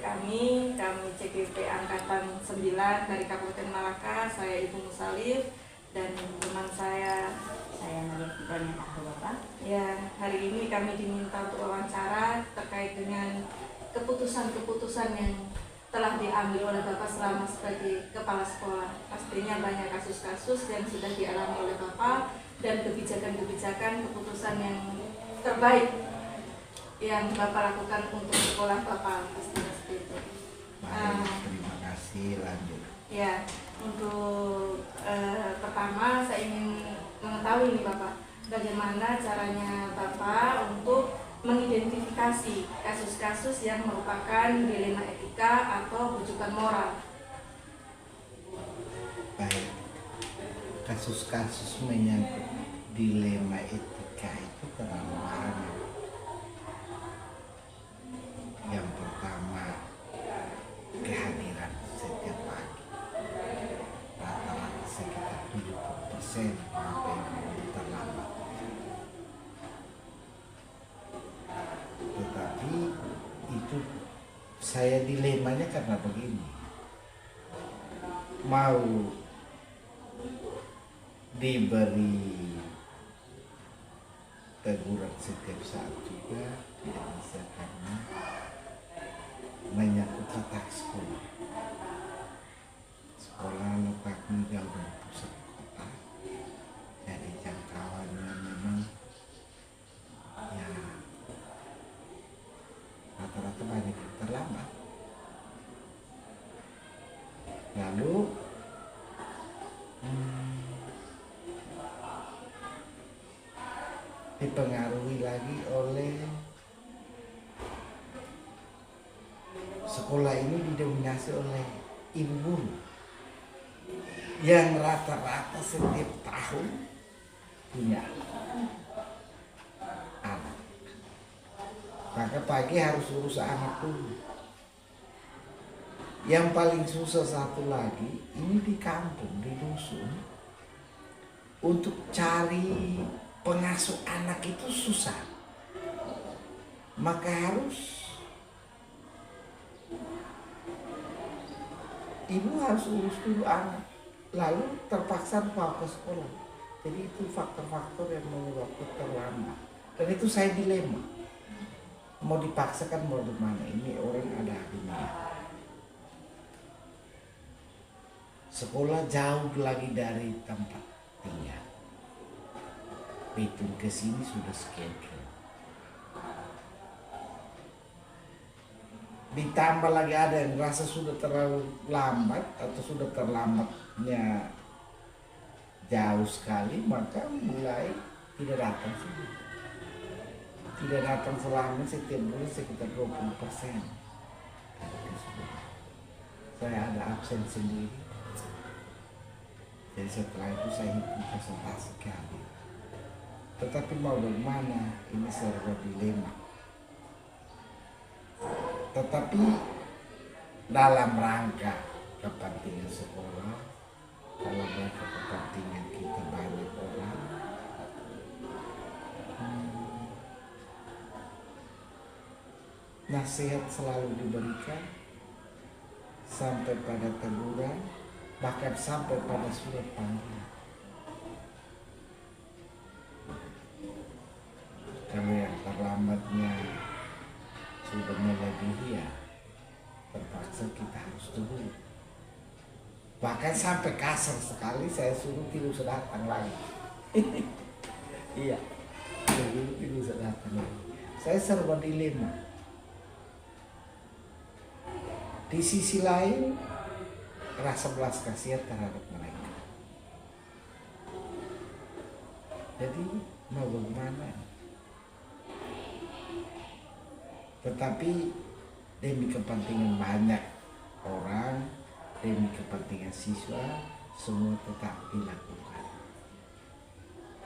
kami CGP Angkatan 9 dari Kabupaten Malaka. Saya Ibu Musalif dan teman saya Nadia Fitrani tahu Bapak. Ya, hari ini kami diminta untuk wawancara terkait dengan keputusan-keputusan yang telah diambil oleh Bapak selama sebagai kepala sekolah. Pastinya banyak kasus-kasus yang sudah dialami oleh Bapak dan kebijakan-kebijakan keputusan yang terbaik yang Bapak lakukan untuk sekolah Bapak, pastinya seperti itu. Terima kasih, lanjut. Ya, untuk pertama saya ingin mengetahui nih Bapak, bagaimana caranya Bapak untuk mengidentifikasi kasus-kasus yang merupakan dilema etika atau rujukan moral. Baik, kasus-kasus menyangkut dilema etika itu terlalu banyak. Yang pertama, kehadiran setiap pagi rata-rata sekitar 70% sampai yang terlambat. Tetapi itu saya dilemanya karena begini, mau diberi teguran setiap saat juga tidak bisa karena menyangkut letak sekolah. Sekolah letaknya jauh dari pusat kota, jadi jangkauannya memang ya rata-rata banyak yang terlambat. Lalu dipengaruhi lagi oleh sekolah ini didominasi oleh ibu guru yang rata-rata setiap tahun punya anak. Maka pagi harus urus anak dulu. Yang paling susah satu lagi, ini di kampung, di dusun, untuk cari pengasuh anak itu susah. Maka ibu harus urus dulu anak, lalu terpaksa bawa ke sekolah. Jadi itu faktor-faktor yang menyebabkan terlambat. Dan itu saya dilema, mau dipaksakan mau gimana, ini orang ada dunia. Sekolah jauh lagi dari tempat tinggal. Hitung ke sini sudah sekian kilo. Ditambah lagi ada yang merasa sudah terlalu lambat atau sudah terlambatnya jauh sekali, maka mulai tidak datang sini. Tidak datang selama setiap bulan sekitar 20%. Saya ada absen sendiri. Jadi setelah itu saya hitung persentase kali. Tetapi mau bagaimana, ini serba dilema. Tetapi dalam rangka kepentingan sekolah, dalam rangka kepentingan kita banyak orang, nasihat selalu diberikan sampai pada teguran, bahkan sampai pada surat panggilan. Kalau yang terlambatnya sudah melebihi, ya terpaksa kita harus tunggu. Bahkan sampai kasar sekali saya suruh tidak usah datang lagi. Iya, tidak usah datang lagi. Saya serba dilema. Di sisi lain, rasa belas kasihan terhadap mereka. Jadi mau bagaimana? Tetapi demi kepentingan banyak orang, demi kepentingan siswa, semua tetap dilakukan.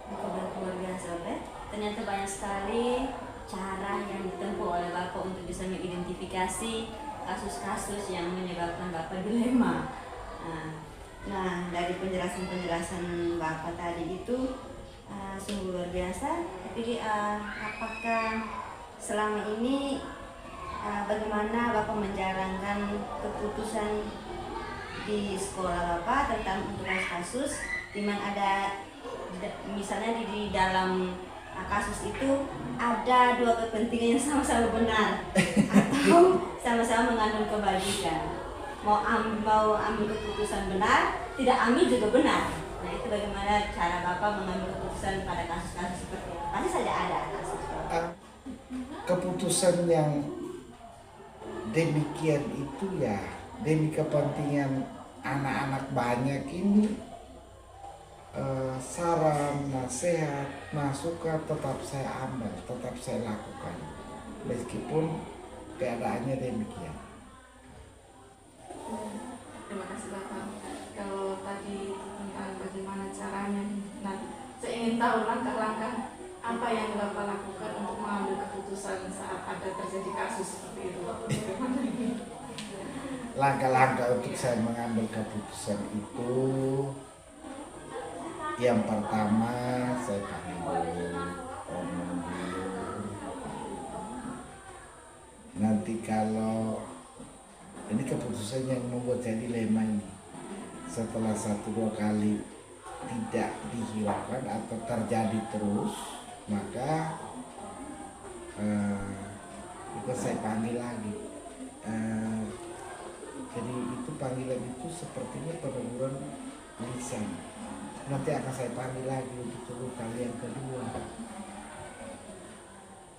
Sudah luar biasa, Pak. Ternyata banyak sekali cara yang ditempuh oleh Bapak untuk bisa mengidentifikasi kasus-kasus yang menyebabkan Bapak dilema. Nah, dari penjelasan Bapak tadi itu sungguh luar biasa. Tapi apakah selama ini bagaimana Bapak menjalankan keputusan di sekolah Bapak tentang untuk kasus di mana ada misalnya di dalam kasus itu ada dua kepentingan yang sama-sama benar atau sama-sama mengandung kebajikan. Mau ambil keputusan benar, tidak ambil juga benar. Nah, itu bagaimana cara Bapak mengambil keputusan pada kasus-kasus seperti itu? Pasti saja ada kasus. Keputusan yang demikian itu ya demi kepentingan anak-anak banyak ini, saran, nasihat, masukan tetap saya ambil, tetap saya lakukan meskipun keadaannya demikian. Terima kasih Bapak. Kalau tadi tentang bagaimana caranya, nah saya ingin tahu langkah-langkah apa yang Bapak lakukan untuk mengambil keputusan saat ada terjadi kasus seperti itu, Bapak. Langkah-langkah untuk saya mengambil keputusan itu, yang pertama saya panggil dulu, omong dulu. Nanti kalau ini keputusan yang membuat saya dilema ini, setelah 1-2 kali tidak dihiraukan atau terjadi terus, maka itu saya panggil lagi. Jadi itu panggilan itu sepertinya peneguran lisan. Nanti akan saya panggil lagi untuk kali yang kedua.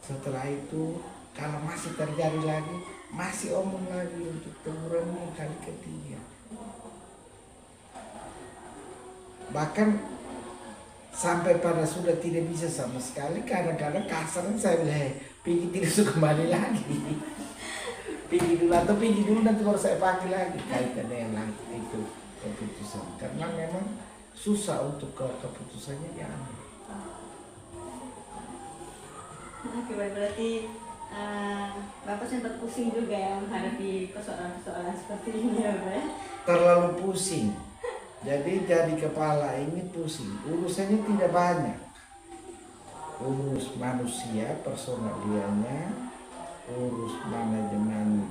Setelah itu kalau masih terjadi lagi, masih omong lagi untuk teguran yang kali ketiga. Bahkan sampai pada sudah tidak bisa sama sekali, kadang-kadang kasar saya bilang, pergi tidak suka kembali lagi. Pergi dulu atau pergi dulu nanti baru saya panggil lagi kaitan dengan itu keputusan. Karena memang susah untuk keputusannya diambil. Oke, berarti Bapak sempat pusing juga ya menghadapi persoalan-persoalan seperti ini ya, Pak? Terlalu pusing. Jadi kepala ini pusing. Urusannya tidak banyak. Urus manusia, personalianya, urus manajemen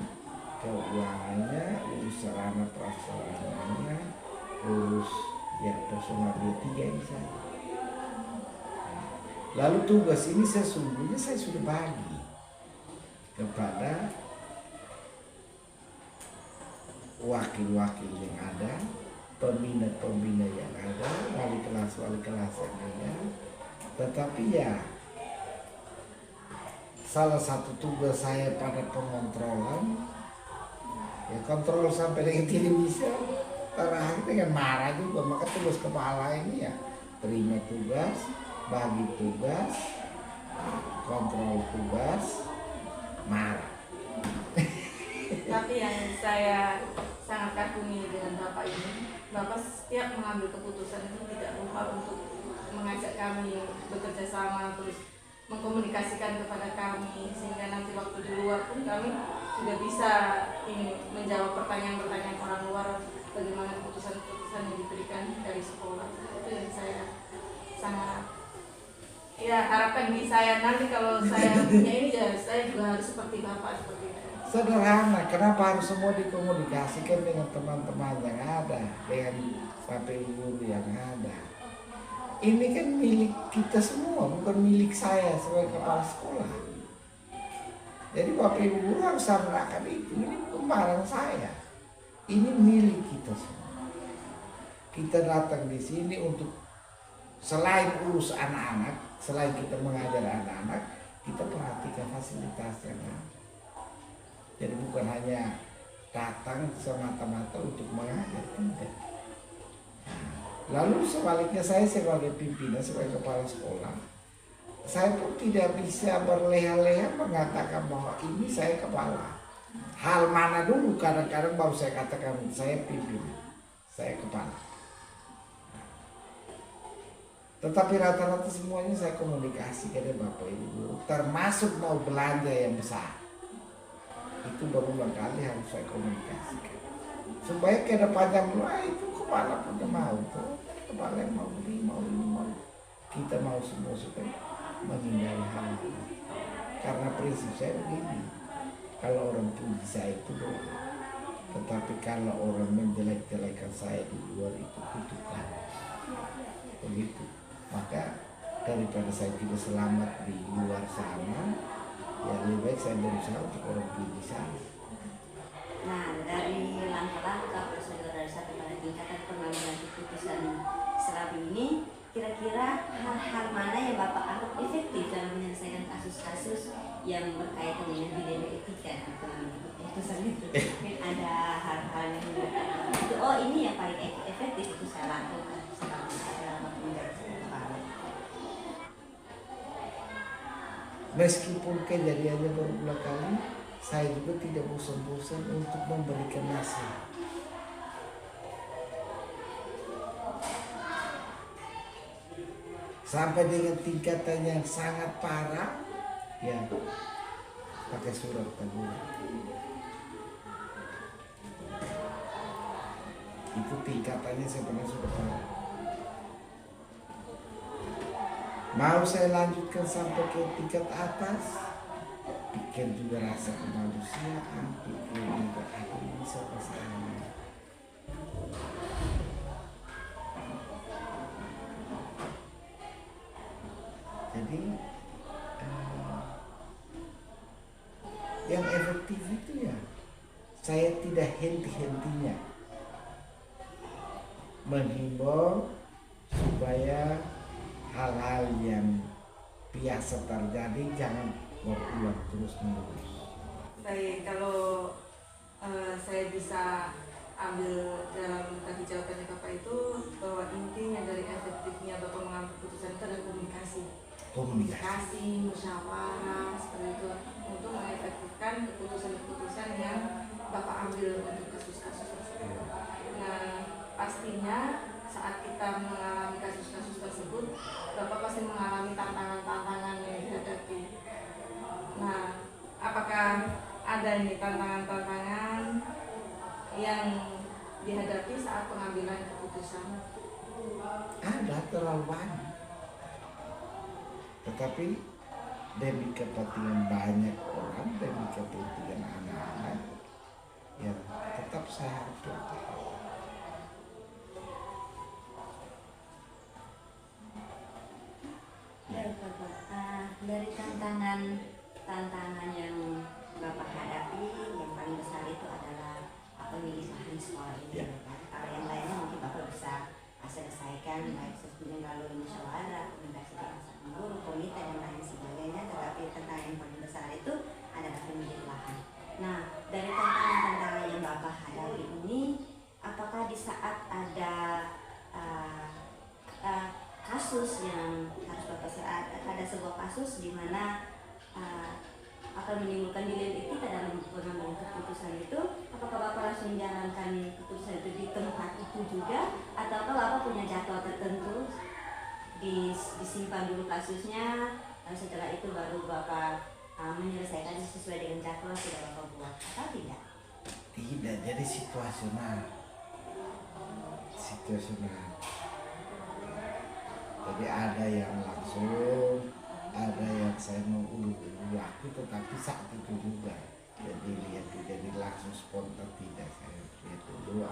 keuangannya, urus sarana prasarananya, urus ya personal dia 3 ini saja. Lalu tugas ini sesungguhnya saya sudah bagi kepada wakil-wakil yang ada, pembina-pembina yang ada, wali kelas yang ada. Tetapi ya salah satu tugas saya pada pengontrolan, ya kontrol sampai dengan tidak bisa, terakhir dengan marah juga. Maka tugas kepala ini ya terima tugas, bagi tugas, kontrol tugas, marah. Tapi yang saya sangat kagumi dengan Bapak ini, Bapak setiap mengambil keputusan itu tidak lupa untuk mengajak kami bekerja sama, terus mengkomunikasikan kepada kami, sehingga nanti waktu di luar pun kami juga bisa menjawab pertanyaan-pertanyaan orang luar, bagaimana keputusan-keputusan yang diberikan dari sekolah. Itu yang saya sangat harapkan di saya nanti kalau saya punya ini ya saya juga harus seperti Bapak seperti itu. Sederhana, kenapa harus semua dikomunikasikan dengan teman-teman yang ada, dengan KPU guru yang ada? Ini kan milik kita semua, bukan milik saya sebagai kepala sekolah. Jadi Bapak Ibu guru harus sampaikan itu, ini bukan barang saya. Ini milik kita semua. Kita datang di sini untuk selain urus anak-anak, selain kita mengajar anak-anak, kita perhatikan fasilitas yang ada. Jadi bukan hanya datang semata-mata untuk mengajar, tidak. Lalu sebaliknya saya sebagai pimpinan, sebagai kepala sekolah, saya pun tidak bisa berleha-leha mengatakan bahwa ini saya kepala. Hal mana dulu kadang-kadang baru saya katakan saya pimpinan, saya kepala. Tetapi rata-rata semuanya saya komunikasi kepada Bapak Ibu guru, termasuk mau belanja yang besar. Itu berulang kali harus saya komunikasikan. Supaya ke depannya itu kepala punya mau tuh, kepala yang mau beli, mau ini, mau kita mau semua supaya menghindari hal itu. Karena prinsip saya begini, Kalau orang puji saya itu boleh, tetapi kalau orang menjelek-jelekan saya di luar itu kutukan. Begitu. Maka daripada saya tidak selamat di luar sana, ya lebih baik saya berusaha untuk orang puji saya. Nah, dari langkah-langkah prosedur dari satu pada tingkatan pengambilan keputusan serabi ini, kira-kira hal-hal mana yang Bapak anggap efektif dalam menyelesaikan kasus-kasus yang berkaitan dengan dilema etika dalam pengambilan keputusan itu? Mungkin ada hal-hal yang itu, oh ini yang paling efektif itu saya lakukan selama waktu menjadi kepala. Meskipun kejadiannya berulang kali, saya juga tidak bosan-bosan untuk memberikan nasihat. Sampai dengan tingkatan yang sangat parah, ya pakai surat teguran. Itu tingkatannya sebenarnya sudah parah. Mau saya lanjutkan sampai ke tingkat atas, pikir juga rasa kemanusiaan, pikir juga aku bisa pasangan. Jadi yang efektif itu ya saya tidak henti-hentinya menghimbau supaya hal-hal yang biasa terjadi jangan berulang terus-menerus. Baik, kalau saya bisa ambil dalam tadi jawabannya Bapak itu bahwa intinya dari efektifnya Bapak mengambil keputusan itu adalah komunikasi, musyawarah seperti itu untuk mengefektifkan keputusan-keputusan yang Bapak ambil untuk kasus-kasus tersebut. Nah, pastinya saat kita mengalami kasus-kasus tersebut, Bapak pasti mengalami tantangan-tantangan yang dihadapi. Nah, apakah ada nih tantangan-tantangan yang dihadapi saat pengambilan keputusan? Ada terlalu banyak. Tetapi demi kepentingan banyak orang, demi kepentingan anak-anak, ya tetap saya harus lakukan. Dari tantangan yang Bapak hadapi yang paling besar itu adalah pemilih lahan sekolah ini. Ya. Kalau yang lainnya mungkin Bapak bisa selesaikan baik sesuai melalui musyawarah, komunikasi dengan guru, komite dan lain sebagainya. Tetapi tantangan yang paling besar itu adalah pemilih lahan. Nah, dari tantangan-tantangan yang Bapak hadapi ini, apakah di saat ada kasus yang harus Bapak ada sebuah kasus di mana akan menimbulkan dilema etika dalam pengambilan keputusan itu, apakah Bapak langsung menjalankan keputusan itu di tempat itu juga, ataukah Bapak punya jadwal tertentu disimpan dulu kasusnya, dan setelah itu baru Bapak menyelesaikan sesuai dengan jadwal sudah Bapak buat, atau tidak? Tidak, jadi situasional. Jadi ada yang langsung, ada yang saya mau ulur-ulur waktu, tetapi saat itu juga. Jadi langsung spontan tidak, saya lihat dulu.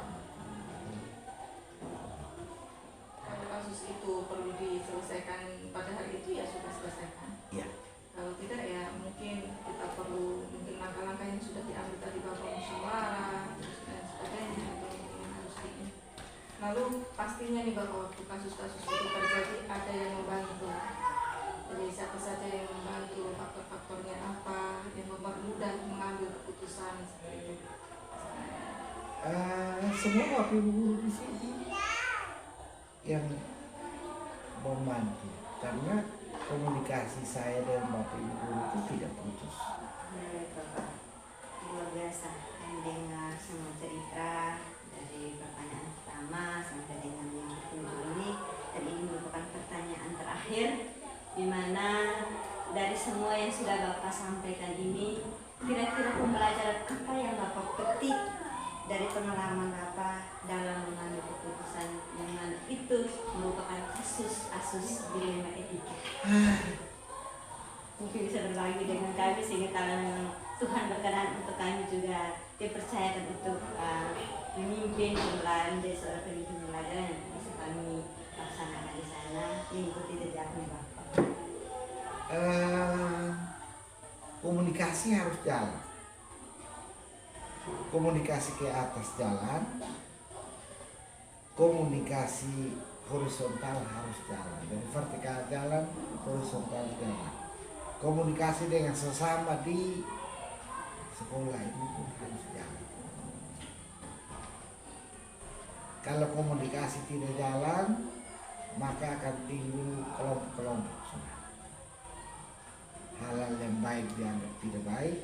Kalau kasus itu perlu diselesaikan pada hari itu ya sudah selesaikan. Ya. Kalau tidak ya mungkin kita perlu langkah-langkah yang sudah diambil tadi Bapak musyawarah dan sebagainya atau mungkin harus ini. Lalu pastinya nih Bapak waktu kasus-kasus itu terjadi ada yang membantu. Jadi siapa saja yang membantu, faktor-faktornya apa yang mempermudah mengambil keputusan seperti itu. Semua Bapak Ibu guru di sini yang membantu karena komunikasi saya dengan Bapak Ibu guru itu tidak putus. Baik Bapak, luar biasa mendengar semua cerita dari pertanyaan pertama sampai dengan yang kedua ini, dan ini merupakan pertanyaan terakhir di mana dari semua yang sudah Bapak sampaikan ini, kira-kira pembelajaran apa yang Bapak petik dari pengalaman Bapak dalam mengambil keputusan yang mana itu merupakan kasus dilema etika? mungkin bisa berbagi dengan kami, sehingga kalau memang Tuhan berkenan untuk kami juga dipercayakan untuk memimpin pembelajaran dari seorang pemimpin pembelajaran yang bisa kami laksanakan di sana mengikuti jejaknya Bapak. Komunikasi harus jalan. Komunikasi ke atas jalan, komunikasi horizontal harus jalan. Dari vertikal jalan, horizontal jalan. Komunikasi dengan sesama di sekolah itu pun harus jalan. Kalau komunikasi tidak jalan, maka akan timbul kelompok-kelompok. Hal-hal yang baik dianggap tidak baik,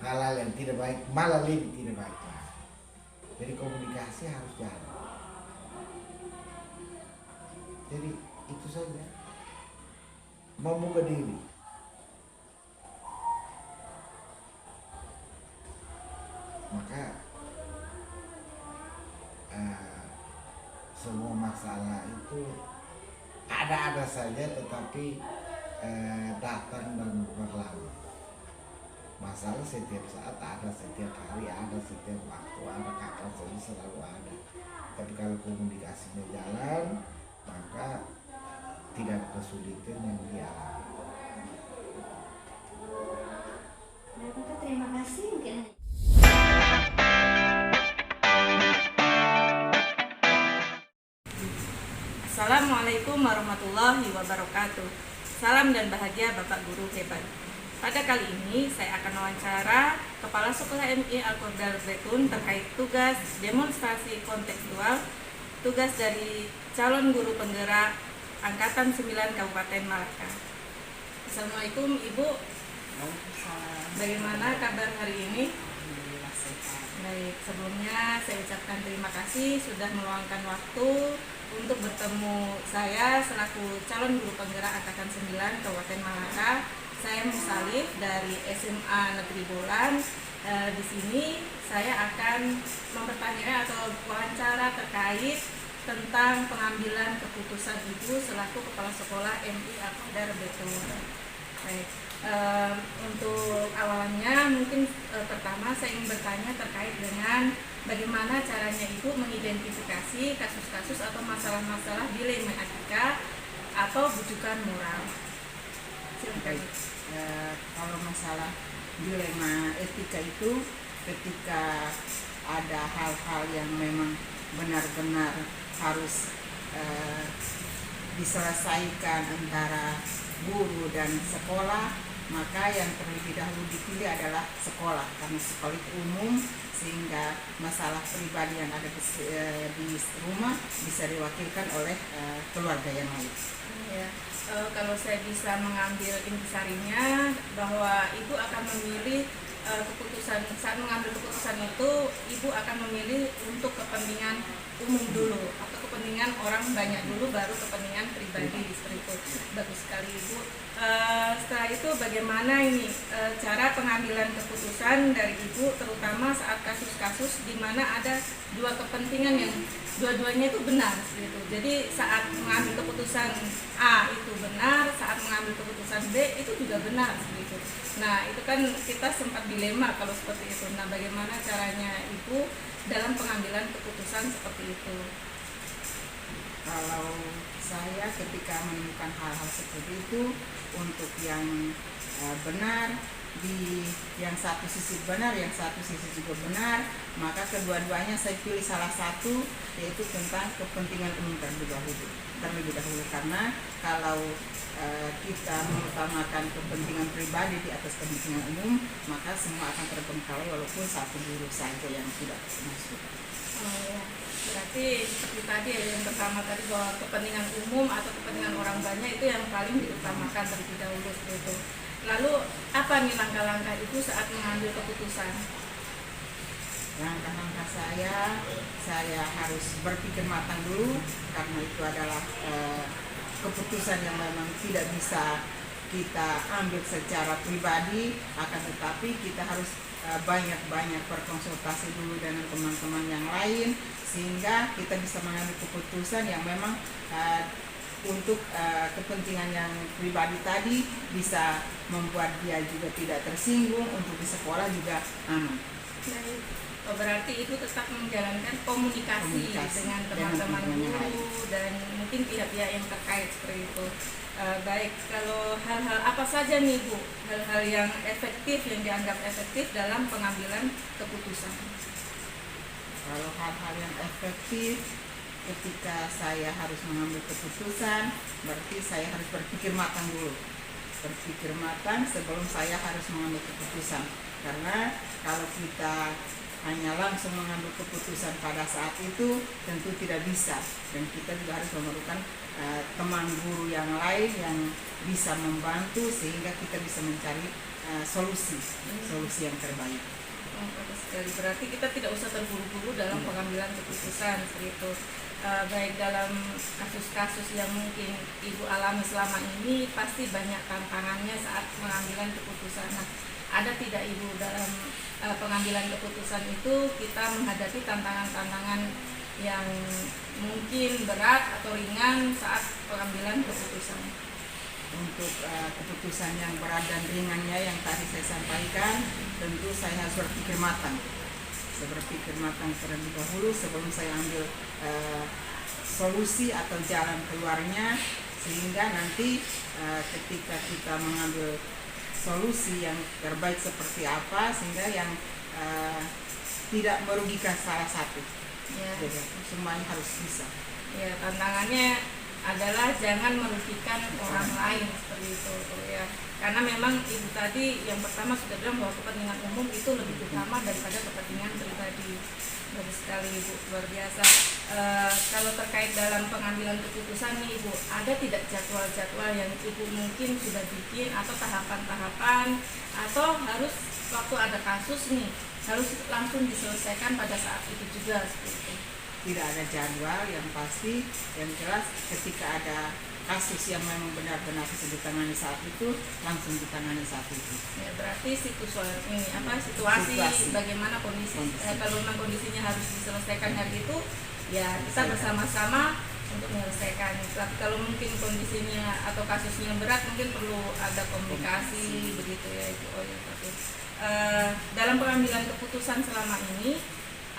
hal-hal yang tidak baik malah lebih tidak baik. Jadi komunikasi harus jalan. Jadi itu saja, membuka diri. Maka semua masalah itu ada saja, tetapi datang dan berlalu. Masalah setiap saat ada, setiap hari ada, setiap waktu ada, kapan saja selalu ada. Tapi kalau komunikasinya jalan, maka tidak ada kesulitan yang dialami. Baik, Bapak, terima kasih. Mungkin Assalamualaikum warahmatullahi wabarakatuh. Salam dan bahagia Bapak Guru hebat. Pada kali ini saya akan wawancara Kepala Sekolah MI Al-Qordal Zaitun terkait tugas demonstrasi kontekstual, tugas dari calon guru penggerak Angkatan 9 Kabupaten Malaka. Assalamualaikum Ibu. Bagaimana kabar hari ini? Baik, sebelumnya saya ucapkan terima kasih sudah meluangkan waktu untuk bertemu saya selaku calon guru penggerak Angkatan 9 Kabupaten Malaka. Saya Musalif dari SMA Negeri Bolan. Di sini saya akan mempertanyakan atau wawancara terkait tentang pengambilan keputusan Ibu selaku Kepala Sekolah MI Al-Qordal Zaitun. Baik, untuk awalnya mungkin pertama saya ingin bertanya terkait dengan bagaimana caranya Ibu mengidentifikasi kasus-kasus atau masalah-masalah dilema etika atau bujukan moral. Silakan. Kalau masalah dilema etika itu ketika ada hal-hal yang memang benar-benar harus diselesaikan antara guru dan sekolah, maka yang terlebih dahulu dipilih adalah sekolah, karena sekolah itu umum sehingga masalah pribadi yang ada di rumah bisa diwakilkan oleh keluarga yang lain. Ya, kalau saya bisa mengambil intisarinya bahwa Ibu akan memilih keputusan, saat mengambil keputusan itu Ibu akan memilih untuk kepentingan umum dulu atau kepentingan orang banyak dulu baru kepentingan pribadi, seperti itu. Bagus sekali Ibu. Setelah itu bagaimana ini cara pengambilan keputusan dari Ibu terutama saat kasus-kasus di mana ada dua kepentingan yang dua-duanya itu benar gitu. Jadi saat mengambil keputusan A itu benar, saat mengambil keputusan B itu juga benar gitu. Nah, itu kan kita sempat dilema kalau seperti itu. Nah, bagaimana caranya Ibu dalam pengambilan keputusan seperti itu? Kalau saya ketika menemukan hal-hal seperti itu, untuk yang benar, di yang satu sisi benar, yang satu sisi juga benar, maka kedua-duanya saya pilih salah satu, yaitu tentang kepentingan umum terlebih dahulu. Karena kalau kita mengutamakan kepentingan pribadi di atas kepentingan umum, maka semua akan terbengkalai walaupun satu guru saja yang tidak masuk. Oh, ya. Berarti seperti tadi yang pertama tadi bahwa kepentingan umum atau kepentingan orang banyak itu yang paling diutamakan terlebih dahulu itu. Lalu apa nih langkah-langkah Ibu saat mengambil keputusan? Langkah-langkah saya harus berpikir matang dulu, karena itu adalah keputusan yang memang tidak bisa kita ambil secara pribadi, akan tetapi kita harus banyak-banyak berkonsultasi dulu dengan teman-teman yang lain, sehingga kita bisa mengambil keputusan yang memang untuk kepentingan yang pribadi tadi bisa membuat dia juga tidak tersinggung, untuk di sekolah juga aman. Baik. Oh, berarti ibu tetap menjalankan komunikasi dengan teman-teman dengan yang lain. guru dan mungkin pihak-pihak yang terkait seperti itu. Baik, kalau hal-hal apa saja nih Bu, hal-hal yang efektif, yang dianggap efektif dalam pengambilan keputusan? Kalau hal-hal yang efektif ketika saya harus mengambil keputusan, berarti saya harus berpikir matang dulu. Berpikir matang sebelum saya harus mengambil keputusan. Karena kalau kita hanya langsung mengambil keputusan pada saat itu tentu tidak bisa, dan kita juga harus memerlukan teman guru yang lain yang bisa membantu sehingga kita bisa mencari solusi yang terbaik. Oh, bagus sekali. Berarti kita tidak usah terburu-buru dalam pengambilan keputusan seperti itu. Baik, dalam kasus-kasus yang mungkin Ibu alami selama ini pasti banyak tantangannya saat pengambilan keputusan. Nah, ada tidak Ibu dalam pengambilan keputusan itu kita menghadapi tantangan-tantangan yang mungkin berat atau ringan saat pengambilan keputusan? Untuk keputusan yang berat dan ringannya yang tadi saya sampaikan, tentu saya harus berpikir matang. Saya berpikir matang terlebih dahulu sebelum saya ambil solusi atau jalan keluarnya, sehingga nanti ketika kita mengambil solusi yang terbaik seperti apa, sehingga yang tidak merugikan salah satu. Ya. Jadi semuanya harus bisa. Ya, tantangannya adalah jangan merugikan orang lain seperti itu ya. Karena memang Ibu tadi yang pertama sudah bilang bahwa kepentingan umum itu lebih utama daripada kepentingan pribadi. Bagus sekali Ibu, luar biasa. Kalau terkait dalam pengambilan keputusan nih Ibu, ada tidak jadwal-jadwal yang Ibu mungkin sudah bikin atau tahapan-tahapan, atau harus waktu ada kasus nih harus langsung diselesaikan pada saat itu juga seperti itu? Tidak ada jadwal yang pasti, yang jelas ketika ada kasus yang memang benar-benar bisa ditangani saat itu, langsung ditangani saat itu. Ya, berarti situasi bagaimana kondisi. Kalau memang kondisinya harus diselesaikan hari itu, ya kita bersama-sama untuk menyelesaikan. Tapi kalau mungkin kondisinya atau kasusnya berat, mungkin perlu ada komunikasi begitu ya Ibu. Oh ya, tapi dalam pengambilan keputusan selama ini,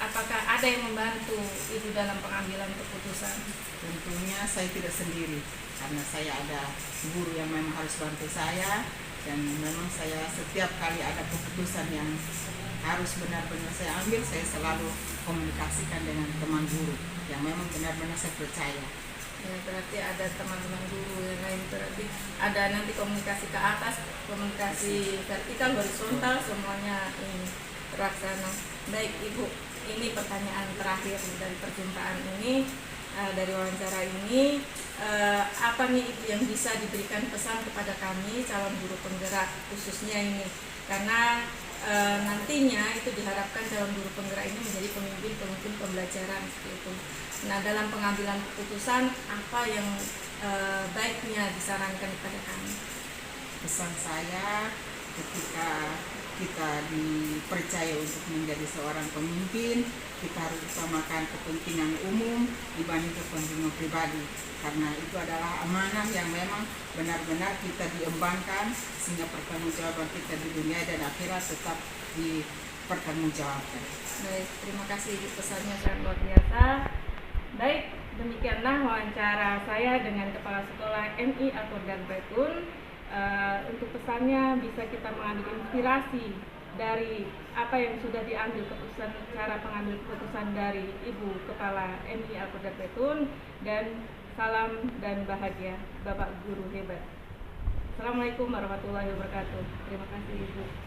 apakah ada yang membantu Ibu dalam pengambilan keputusan? Tentunya saya tidak sendiri, karena saya ada guru yang memang harus bantu saya, dan memang saya setiap kali ada keputusan yang harus benar-benar saya ambil, saya selalu komunikasikan dengan teman guru yang memang benar-benar saya percaya. Ya, berarti ada teman-teman guru yang lain, berarti ada nanti komunikasi ke atas, komunikasi vertikal, horizontal, semuanya ini terlaksana. Baik Ibu, ini pertanyaan terakhir dari perjumpaan ini, dari wawancara ini, apa nih Ibu yang bisa diberikan pesan kepada kami calon guru penggerak khususnya ini, karena nantinya itu diharapkan calon guru penggerak ini menjadi pemimpin pembelajaran seperti itu. Nah, dalam pengambilan keputusan apa yang baiknya disarankan kepada kami? Pesan saya, ketika kita dipercaya untuk menjadi seorang pemimpin, kita harus utamakan kepentingan umum dibanding kepentingan pribadi, karena itu adalah amanah yang memang benar-benar kita diembankan, sehingga pertanggungjawaban kita di dunia dan akhirat tetap dipertanggungjawabkan. Baik, terima kasih Ibu, pesannya sangat luar biasa. Baik, demikianlah wawancara saya dengan Kepala Sekolah MI Al-Qur'an Baitun. Untuk pesannya bisa kita mengambil inspirasi dari apa yang sudah diambil keputusan, cara pengambil keputusan dari Ibu Kepala MI Al-Qur'an Baitun, dan salam dan bahagia Bapak Guru hebat. Assalamualaikum warahmatullahi wabarakatuh. Terima kasih Ibu.